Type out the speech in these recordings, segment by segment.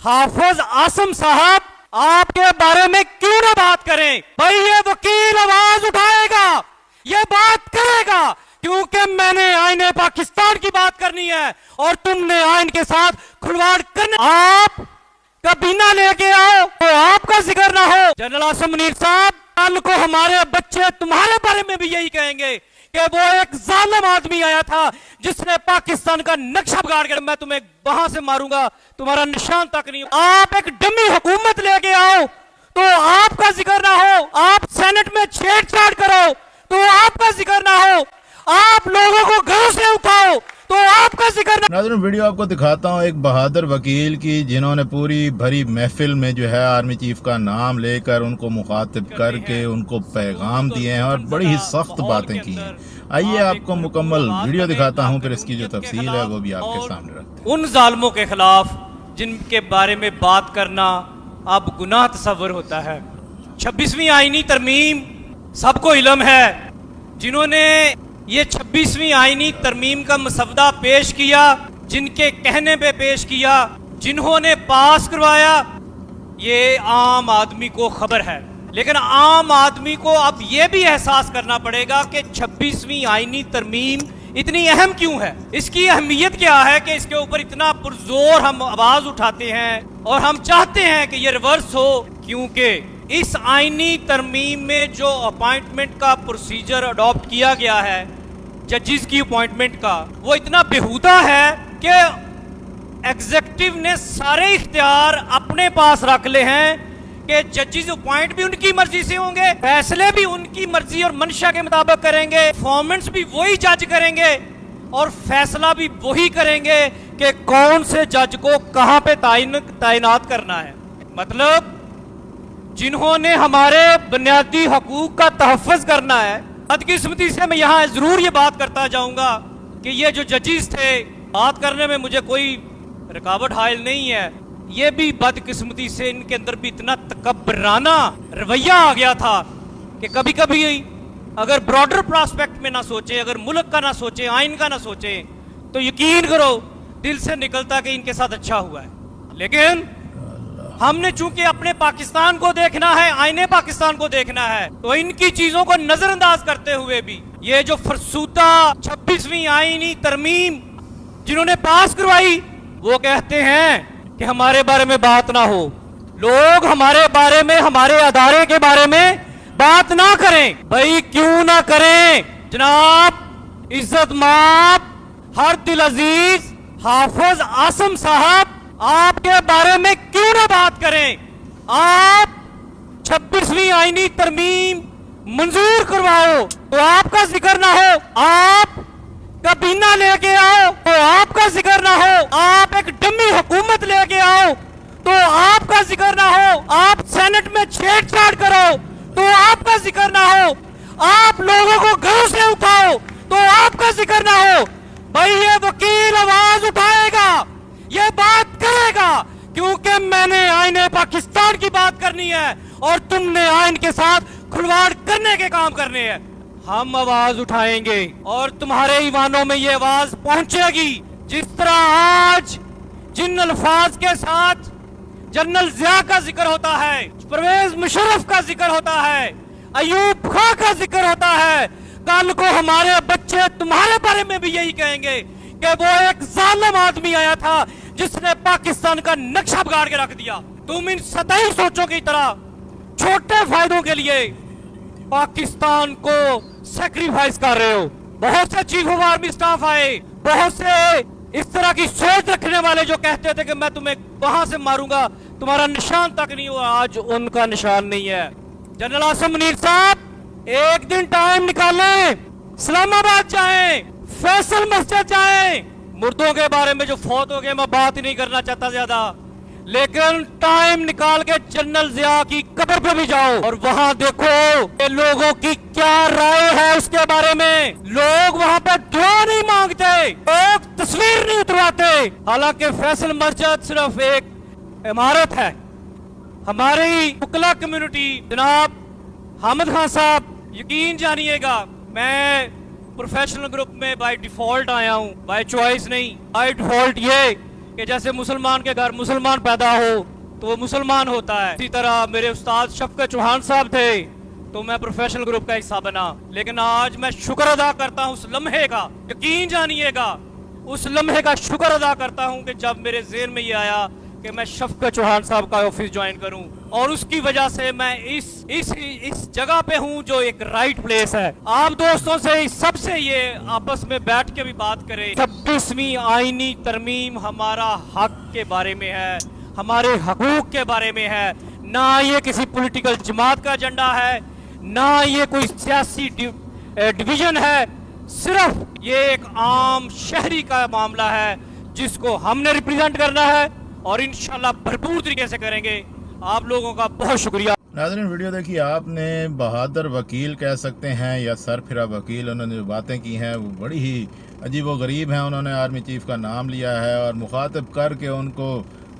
हाफिज आसिम साहब आपके बारे में क्यों ना बात करें? भाई ये वकील आवाज उठाएगा, ये बात करेगा, क्योंकि मैंने आईने पाकिस्तान की बात करनी है और तुमने आइन के साथ खिलवाड़ करना। आप कबीना लेके आओ तो आपका जिक्र ना हो। जनरल आसिम मुनीर साहब, कल को हमारे बच्चे तुम्हारे बारे में भी यही कहेंगे कि वो एक जालिम आदमी आया था जिसने पाकिस्तान का नक्शा बिगाड़ कर, मैं तुम्हें वहां से मारूंगा, तुम्हारा निशान तक नहीं। आप एक डमी हुकूमत लेके आओ तो आपका जिक्र ना हो, आप सेनेट में छेड़छाड़ करो तो आपका जिक्र ना हो, आप लोगों को घरों से उठाओ तो आपका जिक्र ना। नाज़रीन, वीडियो आपको दिखाता हूँ एक बहादुर वकील की, जिन्होंने पूरी भरी महफिल में जो है आर्मी चीफ का नाम लेकर उनको मुखातिब करके उनको पैगाम दिए हैं और बड़ी ही सख्त बातें की हैं। आइए आपको मुकम्मल वीडियो दिखाता हूँ, फिर इसकी जो तफसील है वो भी आपके सामने रखते हैं। उन जालिमों के खिलाफ जिनके बारे में बात करना अब गुनाह तस्वर होता है। 26वीं आईनी तरमीम सबको इल्म है, जिन्होंने ये 26वीं आईनी तरमीम का मसवदा पेश किया, जिनके कहने पे पेश किया, जिन्होंने पास करवाया, ये आम आदमी को खबर है। लेकिन आम आदमी को अब ये भी एहसास करना पड़ेगा कि 26वीं आईनी तरमीम इतनी अहम क्यों है, इसकी अहमियत क्या है कि इसके ऊपर इतना पुरजोर हम आवाज उठाते हैं और हम चाहते हैं कि ये रिवर्स हो, क्योंकि इस आईनी तरमीम में जो अपॉइंटमेंट का प्रोसीजर अडॉप्ट किया गया है जजेस की अपॉइंटमेंट का, वो इतना बेहुदा है कि एग्जीक्यूटिव ने सारे इख्तियार अपने पास रख ले हैं कि जजेस अपॉइंट भी उनकी मर्जी से होंगे, फैसले भी उनकी मर्जी और मंशा के मुताबिक करेंगे, परफॉर्मेंस भी वही जज करेंगे और फैसला भी वही करेंगे कि कौन से जज को कहां पे तैनात करना है। मतलब जिन्होंने हमारे बुनियादी हकूक का तहफ़्फ़ुज़ करना है। बदकिस्मती से मैं यहाँ जरूर ये बात करता जाऊंगा कि ये जो जजेस थे, बात करने में मुझे कोई रुकावट हायल नहीं है, ये भी बदकिस्मती से इनके अंदर भी इतना तकब्बराना रवैया आ गया था कि कभी कभी अगर ब्रॉडर प्रॉस्पेक्ट में ना सोचें, अगर मुल्क का ना सोचें, आइन का ना सोचें, तो यकीन करो दिल से निकलता कि इनके साथ अच्छा हुआ है। लेकिन हमने चूंकि अपने पाकिस्तान को देखना है, आईने पाकिस्तान को देखना है, तो इनकी चीजों को नजरअंदाज करते हुए भी ये जो फरसूता 26वीं आईनी तरमीम जिन्होंने पास करवाई, वो कहते हैं कि हमारे बारे में बात ना हो, लोग हमारे बारे में, हमारे अदारे के बारे में बात ना करें। भाई क्यों ना करें जनाब? इज्जत माप हर दिल अजीज हाफिज आसिम साहब आपके बारे में क्यों ना बात करें? आप 26वीं आईनी तरमीम मंजूर करवाओ तो आपका जिक्र ना हो, आप कबीना लेके आओ तो आपका जिक्र ना हो, आप एक डमी हुकूमत लेके आओ तो आपका जिक्र ना हो, आप सेनेट में छेड़छाड़ करो तो आपका जिक्र ना हो, आप लोगों को घरों से उठाओ तो आपका जिक्र ना हो। भाई ये वकील आवाज उठाएगा, ये बात करेगा, क्योंकि मैंने आईने पाकिस्तान की बात करनी है और तुमने आइन के साथ खिलवाड़ करने के काम करने हैं। हम आवाज उठाएंगे और तुम्हारे ईवानों में ये आवाज पहुंचेगी। जिस तरह आज जिन अल्फाज के साथ जनरल जिया का जिक्र होता है, परवेज मुशर्रफ का जिक्र होता है, अयूब खां का जिक्र होता है, कल को हमारे बच्चे तुम्हारे बारे में भी यही कहेंगे कि वो एक जालिम आदमी आया था जिसने पाकिस्तान का नक्शा बिगाड़ के रख दिया। तुम इन सतही सोचों की तरह छोटे फायदों के लिए पाकिस्तान को सैक्रिफाइस कर रहे हो। बहुत से चीफ ऑफ आर्मी स्टाफ आए, बहुत से इस तरह की सोच रखने वाले जो कहते थे कि मैं तुम्हें वहां से मारूंगा, तुम्हारा निशान तक नहीं हुआ, आज उनका निशान नहीं है। जनरल आसिम मुनीर साहब एक दिन टाइम निकालें, इस्लामाबाद जाएं, फैसल मस्जिद जाएं। मुर्दों के बारे में जो फौत हो गए मैं बात ही नहीं करना चाहता ज्यादा, लेकिन टाइम निकाल के जनरल जिया की कब्र पे भी जाओ और वहां देखो कि लोगों की क्या राय है उसके बारे में। लोग वहां पर दुआ नहीं मांगते, लोग तस्वीर नहीं उतरवाते। हालांकि फैसल मस्जिद सिर्फ एक इमारत है। हमारी उकला कम्युनिटी, जनाब हामिद खान साहब, यकीन जानिएगा मैं प्रोफेशनल ग्रुप में बाय डिफॉल्ट आया हूं, बाय चॉइस नहीं। बाय डिफॉल्ट ये کہ جیسے مسلمان کے گھر مسلمان پیدا ہو تو وہ مسلمان ہوتا ہے، اسی طرح میرے استاد شفقت چوہان صاحب تھے تو میں پروفیشنل گروپ کا حصہ بنا، لیکن آج میں شکر ادا کرتا ہوں اس لمحے کا، یقین جانیے گا اس لمحے کا شکر ادا کرتا ہوں کہ جب میرے ذہن میں یہ آیا کہ میں شفقت چوہان صاحب کا آفس جوائن کروں، اور اس کی وجہ سے میں اس جگہ پہ ہوں جو ایک رائٹ پلیس ہے۔ آپ دوستوں سے سب سے یہ آپس میں بیٹھ کے بھی بات کریں، 26ویں آئینی ترمیم ہمارا حق کے بارے میں ہے، ہمارے حقوق کے بارے میں ہے، نہ یہ کسی پولیٹیکل جماعت کا ایجنڈا ہے، نہ یہ کوئی سیاسی ڈویژن ہے، صرف یہ ایک عام شہری کا معاملہ ہے جس کو ہم نے ریپریزنٹ کرنا ہے اور انشاءاللہ بھرپور طریقے سے کریں گے۔ آپ لوگوں کا بہت شکریہ۔ ناظرین ویڈیو دیکھیے، آپ نے بہادر وکیل کہہ سکتے ہیں یا سرفرا وکیل، انہوں نے جو باتیں کی ہیں وہ بڑی ہی عجیب و غریب ہیں۔ انہوں نے آرمی چیف کا نام لیا ہے اور مخاطب کر کے ان کو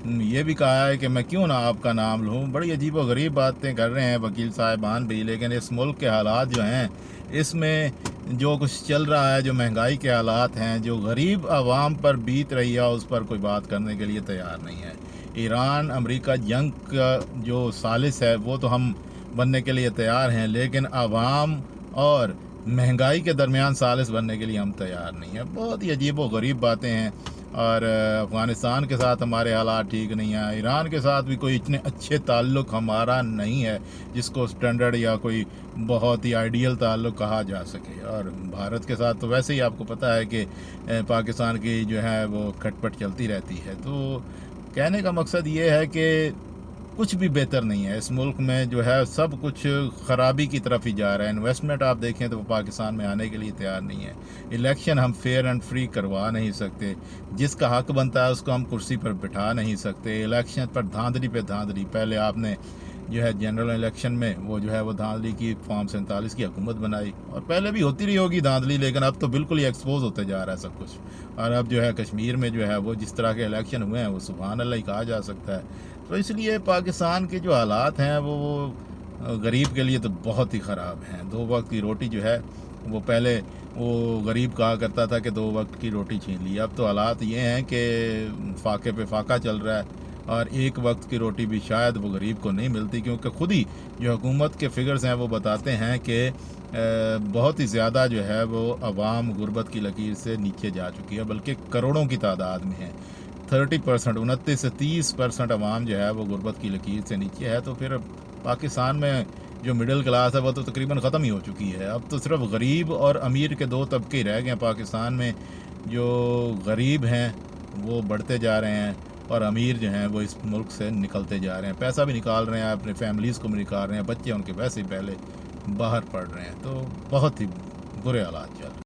یہ بھی کہا ہے کہ میں کیوں نہ آپ کا نام لوں۔ بڑی عجیب و غریب باتیں کر رہے ہیں وکیل صاحبان بھی، لیکن اس ملک کے حالات جو ہیں، اس میں جو کچھ چل رہا ہے، جو مہنگائی کے حالات ہیں، جو غریب عوام پر بیت رہی ہے، اس پر کوئی بات کرنے کے لیے تیار نہیں ہے۔ ایران امریکہ جنگ کا جو ثالث ہے وہ تو ہم بننے کے لیے تیار ہیں، لیکن عوام اور مہنگائی کے درمیان ثالث بننے کے لیے ہم تیار نہیں ہیں۔ بہت ہی عجیب و غریب باتیں ہیں، اور افغانستان کے ساتھ ہمارے حالات ٹھیک نہیں ہیں، ایران کے ساتھ بھی کوئی اتنے اچھے تعلق ہمارا نہیں ہے جس کو سٹینڈرڈ یا کوئی بہت ہی آئیڈیل تعلق کہا جا سکے، اور بھارت کے ساتھ تو ویسے ہی آپ کو پتہ ہے کہ پاکستان کی جو ہے وہ کھٹ پٹ چلتی رہتی ہے۔ تو کہنے کا مقصد یہ ہے کہ کچھ بھی بہتر نہیں ہے اس ملک میں، جو ہے سب کچھ خرابی کی طرف ہی جا رہا ہے۔ انویسٹمنٹ آپ دیکھیں تو وہ پاکستان میں آنے کے لیے تیار نہیں ہے، الیکشن ہم فیئر اینڈ فری کروا نہیں سکتے، جس کا حق بنتا ہے اس کو ہم کرسی پر بٹھا نہیں سکتے، الیکشن پر دھاندلی پہ دھاندلی۔ پہلے آپ نے جو ہے جنرل الیکشن میں وہ جو ہے وہ دھاندلی کی، فارم 47 کی حکومت بنائی، اور پہلے بھی ہوتی رہی ہوگی دھاندلی، لیکن اب تو بالکل ہی ایکسپوز ہوتے جا رہا ہے سب کچھ۔ اور اب جو ہے کشمیر میں جو ہے وہ جس طرح کے الیکشن ہوئے ہیں وہ سبحان اللہ ہی کہا جا سکتا ہے۔ تو اس لیے پاکستان کے جو حالات ہیں وہ غریب کے لیے تو بہت ہی خراب ہیں۔ 2 وقت کی روٹی جو ہے وہ پہلے وہ غریب کہا کرتا تھا کہ 2 وقت کی روٹی چھین لی، اب تو حالات یہ ہیں کہ فاقے پہ فاقہ چل رہا ہے، اور 1 وقت کی روٹی بھی شاید وہ غریب کو نہیں ملتی، کیونکہ خود ہی جو حکومت کے فگرز ہیں وہ بتاتے ہیں کہ بہت ہی زیادہ جو ہے وہ عوام غربت کی لکیر سے نیچے جا چکی ہے، بلکہ کروڑوں کی تعداد میں ہے۔ 30%، 29 سے 30% عوام جو ہے وہ غربت کی لکیر سے نیچے ہے۔ تو پھر پاکستان میں جو مڈل کلاس ہے وہ تو تقریباً ختم ہی ہو چکی ہے، اب تو صرف غریب اور امیر کے 2 طبقے رہ گئے ہیں پاکستان میں۔ جو غریب ہیں وہ بڑھتے جا رہے ہیں، اور امیر جو ہیں وہ اس ملک سے نکلتے جا رہے ہیں، پیسہ بھی نکال رہے ہیں، اپنے فیملیز کو بھی نکال رہے ہیں، بچے ان کے ویسے ہی پہلے باہر پڑھ رہے ہیں۔ تو بہت ہی برے حالات چل رہے ہیں۔